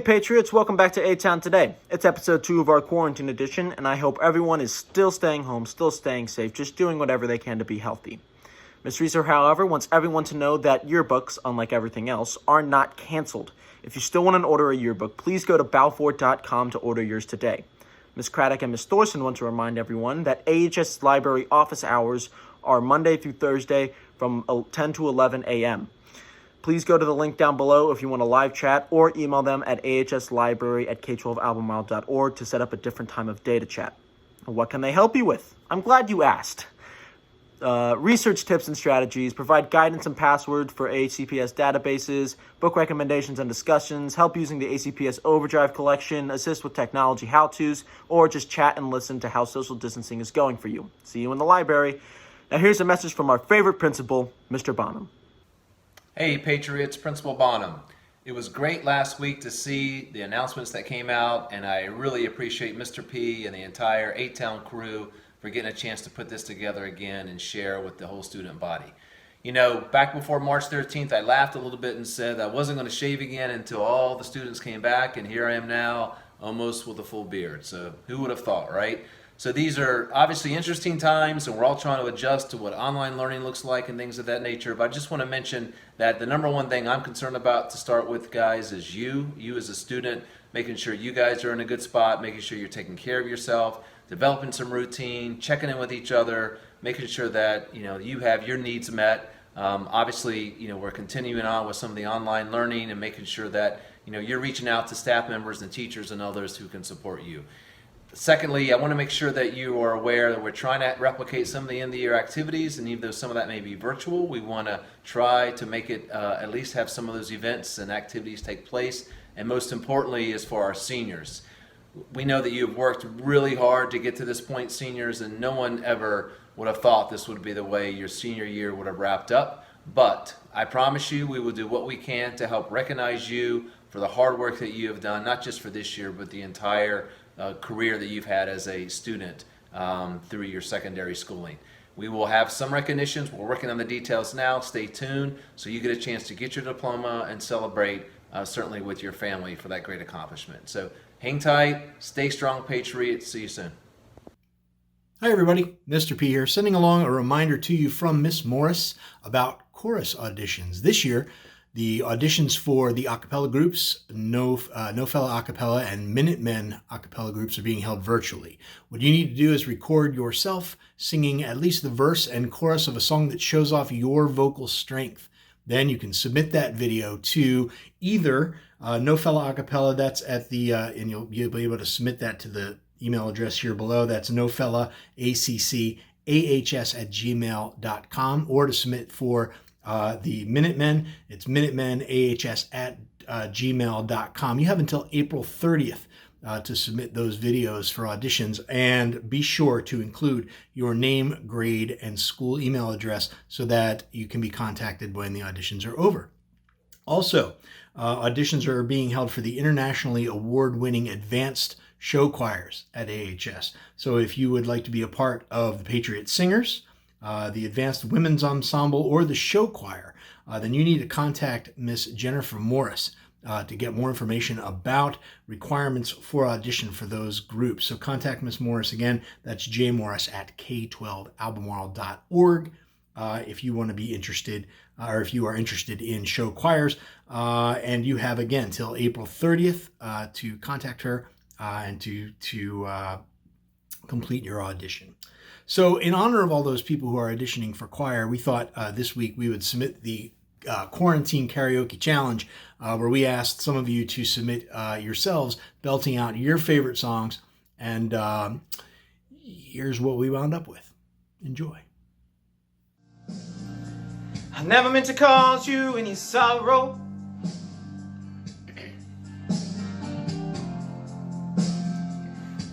Patriots, welcome back to Atown Today. It's episode 2 of our quarantine edition, and I hope everyone is still staying home, still staying safe, just doing whatever they can to be healthy. Ms. Reeser, however, wants everyone to know that yearbooks, unlike everything else, are not canceled. If you still want to order a yearbook, please go to balfour.com to order yours today. Ms. Craddock and Ms. Thorson want to remind everyone that AHS Library office hours are Monday through Thursday from 10 to 11 a.m. Please go to the link down below if you want to live chat, or email them at ahslibrary@k12albemarle.org to set up a different time of day to chat. What can they help you with? I'm glad you asked. Research tips and strategies, provide guidance and passwords for ACPS databases, book recommendations and discussions, help using the ACPS Overdrive collection, assist with technology how-tos, or just chat and listen to how social distancing is going for you. See you in the library. Now here's a message from our favorite principal, Mr. Bonham. Hey Patriots, Principal Bonham. It was great last week to see the announcements that came out, and I really appreciate Mr. P and the entire Atown crew for getting a chance to put this together again and share with the whole student body. You know, back before March 13th, I laughed a little bit and said I wasn't going to shave again until all the students came back, and here I am now, almost with a full beard. So who would have thought, right? So these are obviously interesting times, and we're all trying to adjust to what online learning looks like and things of that nature. But I just want to mention that the number one thing I'm concerned about to start with, guys, is you as a student, making sure you guys are in a good spot, making sure you're taking care of yourself, developing some routine, checking in with each other, making sure that you have your needs met. Obviously, we're continuing on with some of the online learning and making sure that you're reaching out to staff members and teachers and others who can support you. Secondly, I want to make sure that you are aware that we're trying to replicate some of the end-of-the-year activities, and even though some of that may be virtual, we want to try to make it at least have some of those events and activities take place. And most importantly is for our seniors. We know that you've worked really hard to get to this point, seniors, and no one ever would have thought this would be the way your senior year would have wrapped up. But I promise you we will do what we can to help recognize you for the hard work that you have done, not just for this year, but the entire career that you've had as a student through your secondary schooling. We will have some recognitions. We're working on the details now. Stay tuned so you get a chance to get your diploma and celebrate certainly with your family for that great accomplishment. So hang tight, stay strong, Patriots. See you soon. Hi everybody, Mr. P here, sending along a reminder to you from Miss Morris about chorus auditions. This year, the auditions for the a cappella groups, No Fella a cappella, and Minutemen a cappella groups are being held virtually. What you need to do is record yourself singing at least the verse and chorus of a song that shows off your vocal strength. Then you can submit that video to either No Fella a cappella, that's at the, and you'll be able to submit that to the email address here below. That's nofellaACCAHS@gmail.com, or to submit for the Minutemen, it's minutemenahs@gmail.com. You have until April 30th to submit those videos for auditions, and be sure to include your name, grade, and school email address so that you can be contacted when the auditions are over. Also, auditions are being held for the internationally award-winning advanced show choirs at AHS. So if you would like to be a part of the Patriot Singers, the Advanced Women's Ensemble, or the show choir, then you need to contact Miss Jennifer Morris to get more information about requirements for audition for those groups. So contact Miss Morris again. That's jmorris@k12albemarle.org if you want to be interested, or if you are interested in show choirs. And you have, again, till April 30th to contact her and to complete your audition. So in honor of all those people who are auditioning for choir, we thought this week we would submit the Quarantine Karaoke Challenge, where we asked some of you to submit yourselves belting out your favorite songs, and here's what we wound up with. Enjoy. I never meant to cause you any sorrow.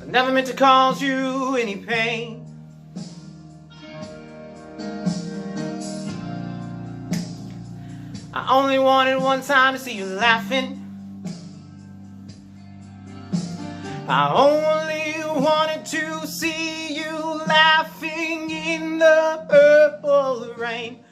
I never meant to cause you any pain. I only wanted one time to see you laughing. I only wanted to see you laughing in the purple rain.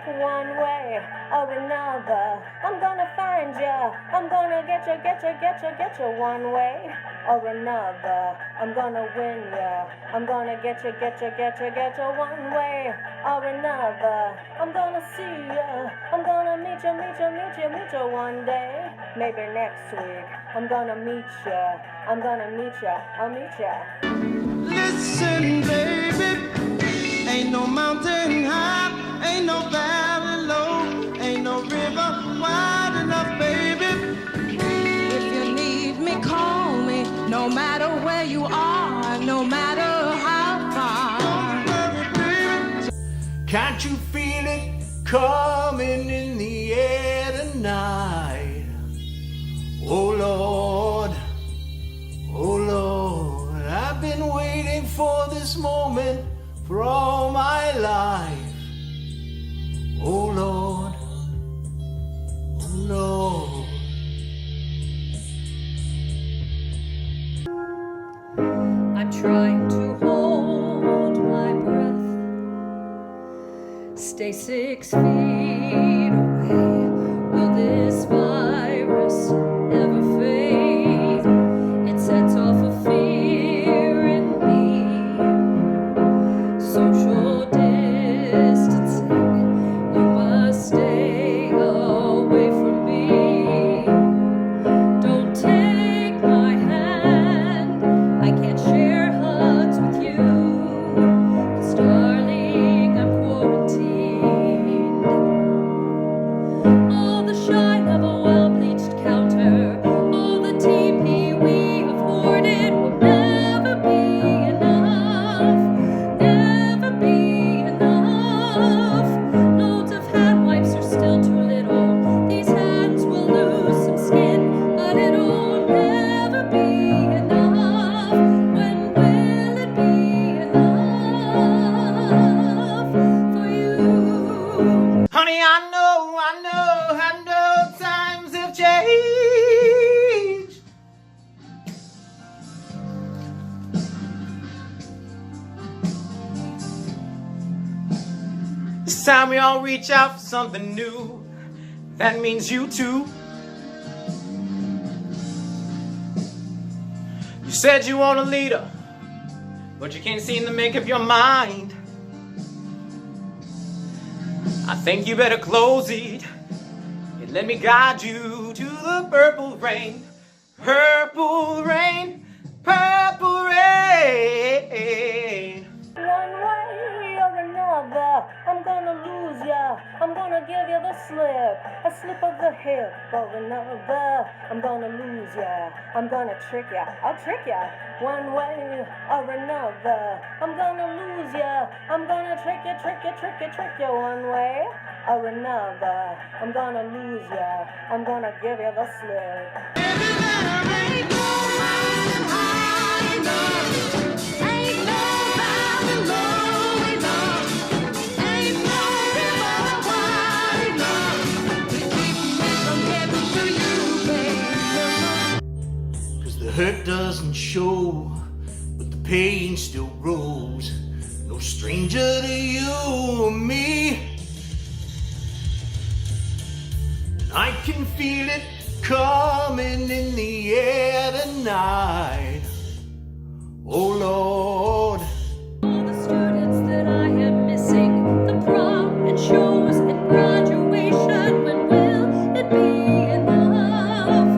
One way or another, I'm gonna find ya. I'm gonna get ya, get ya, get ya, get ya. One way or another, I'm gonna win ya. I'm gonna get ya, get ya, get ya, get ya. One way or another, I'm gonna see ya. I'm gonna meet ya, meet ya, meet ya, meet ya one day. Maybe next week, I'm gonna meet ya. I'm gonna meet ya, I'll meet ya. Listen, baby, ain't no mountain high, ain't no valley low, ain't no river wide enough, baby. If you need me, call me, no matter where you are, no matter how far. Don't worry, baby. Can't you feel it coming in the air tonight? Oh Lord, oh Lord, I've been waiting for this moment for all my life. Oh Lord, oh Lord. I'm trying to hold my breath, stay 6 feet away. Will this virus ever fade? It sets off a fear in me. Social distancing, you must stay away from me. Don't take my hand, I can't share hugs with you. 'Cause darling, I'm quarantined. All the shine of a well-bleached counter, all the TP we have hoarded will never be enough. Never be enough. Loads of hand wipes are still too little. These hands will lose some skin, but it'll never be enough. When will it be enough for you? Honey, I know times have changed. It's time we all reach out for something new. That means you too. You said you want a leader, but you can't seem to make up your mind. I think you better close it and let me guide you to the purple rain. Purple rain, purple rain. One way or another, I'm gonna lose ya. I'm gonna give you the slip, a slip of the hip or another. I'm gonna lose ya. I'm gonna trick ya. I'll trick ya. One way or another, I'm gonna lose ya. I'm gonna trick ya, trick ya, trick ya, trick ya. One way or another, I'm gonna lose ya. I'm gonna give you the slip. Ain't no mountain high enough, ain't no valley low enough, ain't no river wide enough to keep me from getting to you, baby. 'Cause the hurt doesn't show, but the pain still grows. No stranger to you or me. And I can feel it coming in the air tonight. Oh Lord. All the students that I am missing, the prom and shows and graduation. When will it be enough?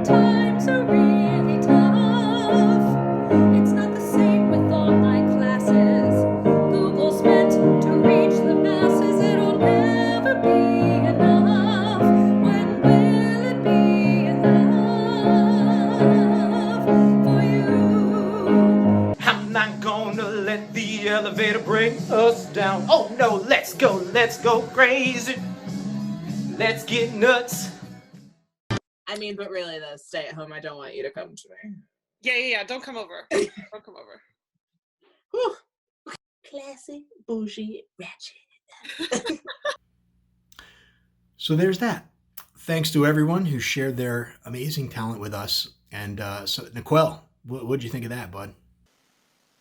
Times are really tough. It's not the same with online classes. Google's meant to reach the masses. It'll never be enough. When will it be enough for you? I'm not gonna let the elevator bring us down. Oh no, let's go crazy. Let's get nuts. I mean, but really, though, stay at home. I don't want you to come to me. Yeah. Don't come over. Don't come over. Whew. Classy, bougie, ratchet. So there's that. Thanks to everyone who shared their amazing talent with us. And so, Niquel, what'd you think of that, bud?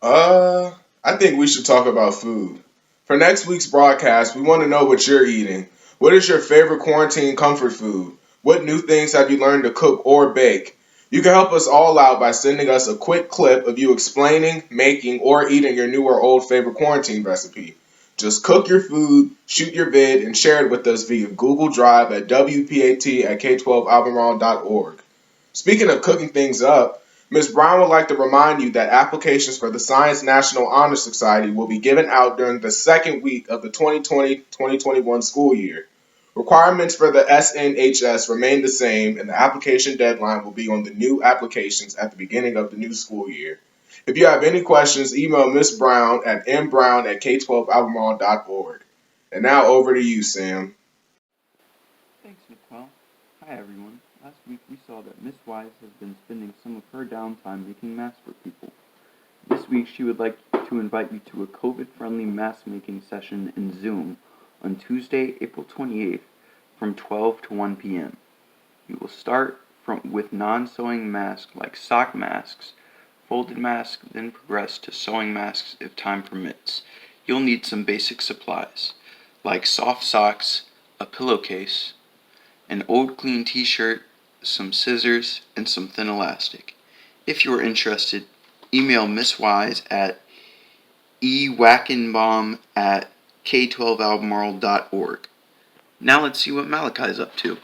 I think we should talk about food. For next week's broadcast, we want to know what you're eating. What is your favorite quarantine comfort food? What new things have you learned to cook or bake? You can help us all out by sending us a quick clip of you explaining, making, or eating your new or old favorite quarantine recipe. Just cook your food, shoot your vid, and share it with us via Google Drive at wpat@k12albemarle.org. Speaking of cooking things up, Ms. Brown would like to remind you that applications for the Science National Honor Society will be given out during the second week of the 2020-2021 school year. Requirements for the SNHS remain the same, and the application deadline will be on the new applications at the beginning of the new school year. If you have any questions, email Ms. Brown at mbrown@k12albemarle.org. And now over to you, Sam. Thanks, Nicole. Hi, everyone. Last week we saw that Miss Wise has been spending some of her downtime making masks for people. This week she would like to invite you to a COVID-friendly mask making session in Zoom on Tuesday, April 28th from 12 to 1 p.m. You will start with non-sewing masks like sock masks, folded masks, then progress to sewing masks if time permits. You'll need some basic supplies like soft socks, a pillowcase, an old clean t-shirt, some scissors, and some thin elastic. If you are interested, email Miss Wise at ewackenbaum@k12albemarle.org. Now let's see what Malachi's up to.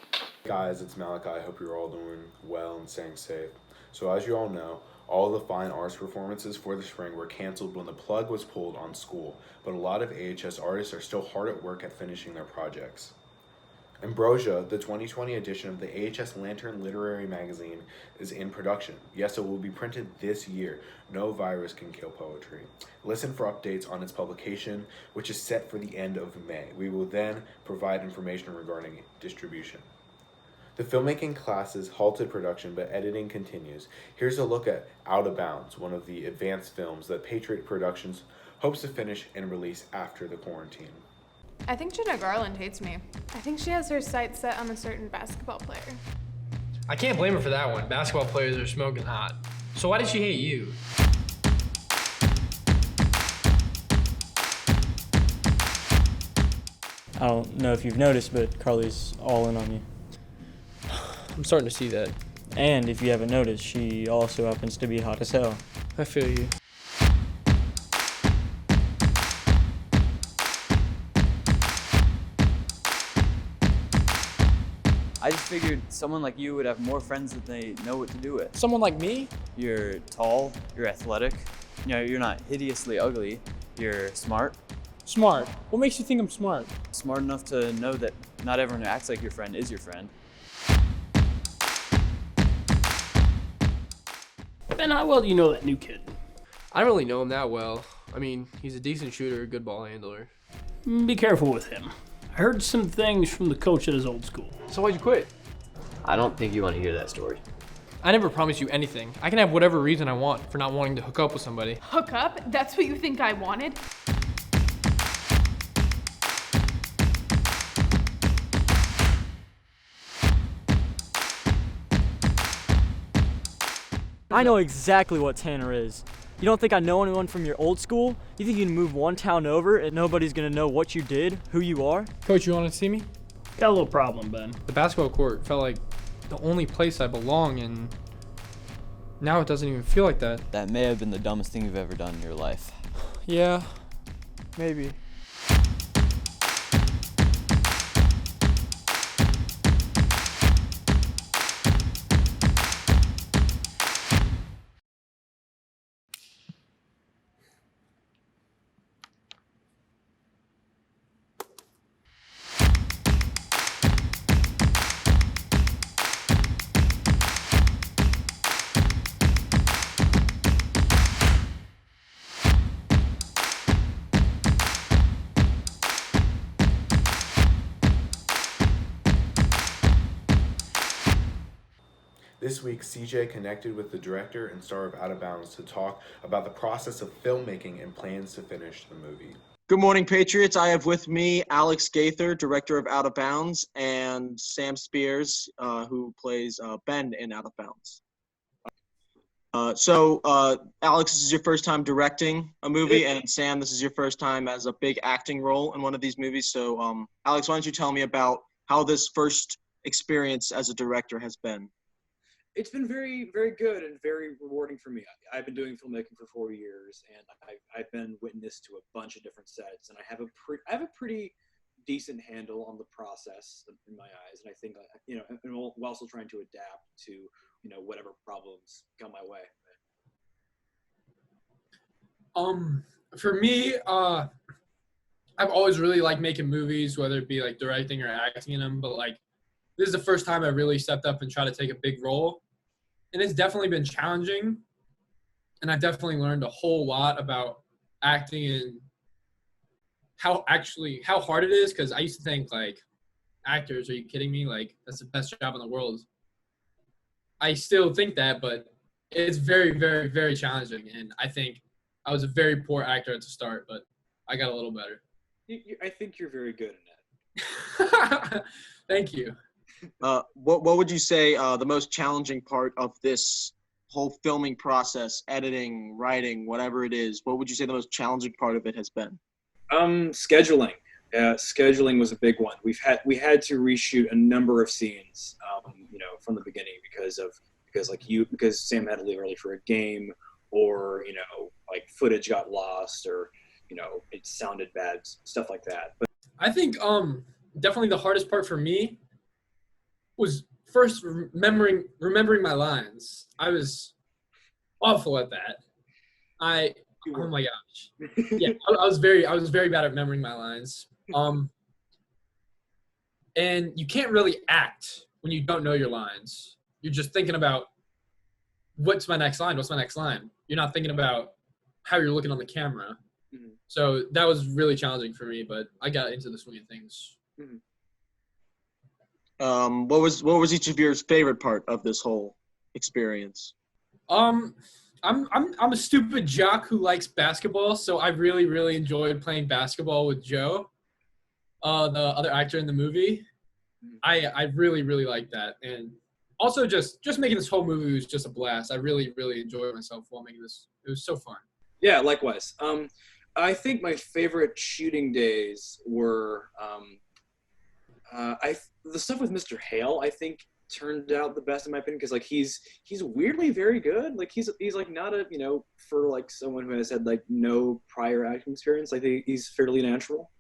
Guys, it's Malachi. I hope you're all doing well and staying safe. So as you all know, all the fine arts performances for the spring were canceled when the plug was pulled on school, but a lot of AHS artists are still hard at work at finishing their projects. Ambrosia, the 2020 edition of the AHS Lantern Literary Magazine, is in production. Yes, it will be printed this year. No virus can kill poetry. Listen for updates on its publication, which is set for the end of May. We will then provide information regarding distribution. The filmmaking classes halted production, but editing continues. Here's a look at Out of Bounds, one of the advanced films that Patriot Productions hopes to finish and release after the quarantine. I think Jenna Garland hates me. I think she has her sights set on a certain basketball player. I can't blame her for that one. Basketball players are smoking hot. So why did she hate you? I don't know if you've noticed, but Carly's all in on you. I'm starting to see that. And if you haven't noticed, she also happens to be hot as hell. I feel you. I just figured someone like you would have more friends that they know what to do with. Someone like me? You're tall, you're athletic, you know, you're not hideously ugly, you're smart. Smart? What makes you think I'm smart? Smart enough to know that not everyone who acts like your friend is your friend. Ben, how well do you know that new kid? I don't really know him that well. I mean, he's a decent shooter, a good ball handler. Be careful with him. I heard some things from the coach at his old school. So why'd you quit? I don't think you want to hear that story. I never promised you anything. I can have whatever reason I want for not wanting to hook up with somebody. Hook up? That's what you think I wanted? I know exactly what Tanner is. You don't think I know anyone from your old school? You think you can move one town over and nobody's gonna know what you did, who you are? Coach, you want to see me? Got a little problem, Ben. The basketball court felt like the only place I belong, and now it doesn't even feel like that. That may have been the dumbest thing you've ever done in your life. Yeah, maybe. This week, CJ connected with the director and star of Out of Bounds to talk about the process of filmmaking and plans to finish the movie. Good morning, Patriots. I have with me Alex Gaither, director of Out of Bounds, and Sam Spears, who plays Ben in Out of Bounds. Alex, this is your first time directing a movie, and Sam, this is your first time as a big acting role in one of these movies. So, Alex, why don't you tell me about how this first experience as a director has been? It's been very, very good and very rewarding for me. I've been doing filmmaking for 4 years, and I've been witness to a bunch of different sets, and I have a pretty decent handle on the process in my eyes, and I think and while also trying to adapt to whatever problems come my way. For me, I've always really liked making movies, whether it be like directing or acting in them. But like, this is the first time I really stepped up and tried to take a big role, and it's definitely been challenging. And I've definitely learned a whole lot about acting and how hard it is. Because I used to think like, actors, are you kidding me? Like, that's the best job in the world. I still think that, but it's very, very, very challenging. And I think I was a very poor actor at the start, but I got a little better. I think you're very good in that. Thank you. What would you say the most challenging part of this whole filming process, editing, writing, whatever it is, what would you say the most challenging part of it has been? Scheduling. Scheduling was a big one. We had to reshoot a number of scenes, from the beginning because Sam had to leave early for a game, or like footage got lost, or it sounded bad, stuff like that. But I think definitely the hardest part for me was first remembering my lines. I was awful at that. Oh my gosh. Yeah, I was very bad at remembering my lines. And you can't really act when you don't know your lines. You're just thinking about what's my next line? You're not thinking about how you're looking on the camera. Mm-hmm. So that was really challenging for me, but I got into the swing of things. Mm-hmm. What was each of your favorite part of this whole experience? I'm a stupid jock who likes basketball, so I really, really enjoyed playing basketball with Joe, the other actor in the movie. I really, really liked that. And also just making this whole movie was just a blast. I really, really enjoyed myself while making this. It was so fun. Yeah, likewise. I think my favorite shooting days were the stuff with Mr. Hale, I think, turned out the best in my opinion, because like he's weirdly very good. Like he's like not a for like someone who has had like no prior acting experience, like he's fairly natural.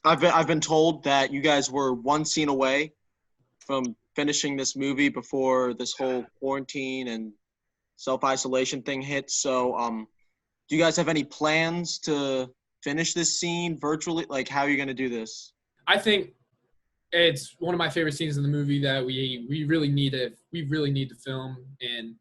I've been told that you guys were one scene away from finishing this movie before this whole quarantine and self-isolation thing hit. So do you guys have any plans to finish this scene virtually? Like, how are you going to do this? I think it's one of my favorite scenes in the movie that we really need to film, and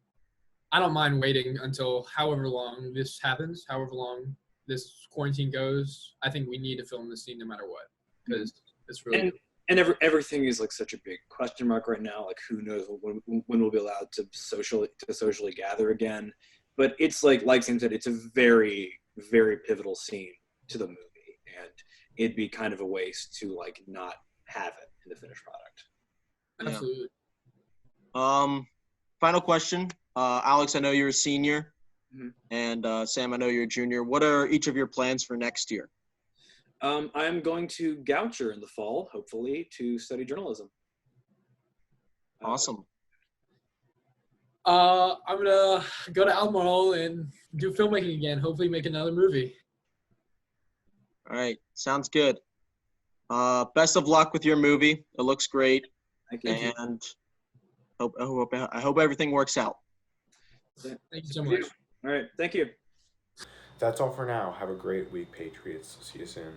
I don't mind waiting until however long this happens, however long this quarantine goes. I think we need to film this scene no matter what, because it's really and everything is like such a big question mark right now. Like, who knows when we'll be allowed to socially gather again? But it's like Sam said, it's a very, very pivotal scene to the movie, and it'd be kind of a waste to like not have it in the finished product. Absolutely. Final question. Alex, I know you're a senior, Mm-hmm. and Sam, I know you're a junior. What are each of your plans for next year? I'm going to Goucher in the fall, hopefully, to study journalism. Awesome. I'm gonna go to Albemarle and do filmmaking again. Hopefully, make another movie. All right, sounds good. Best of luck with your movie. It looks great, Thank you. and I hope everything works out. Thank you so much. All right, thank you. That's all for now. Have a great week, Patriots. See you soon.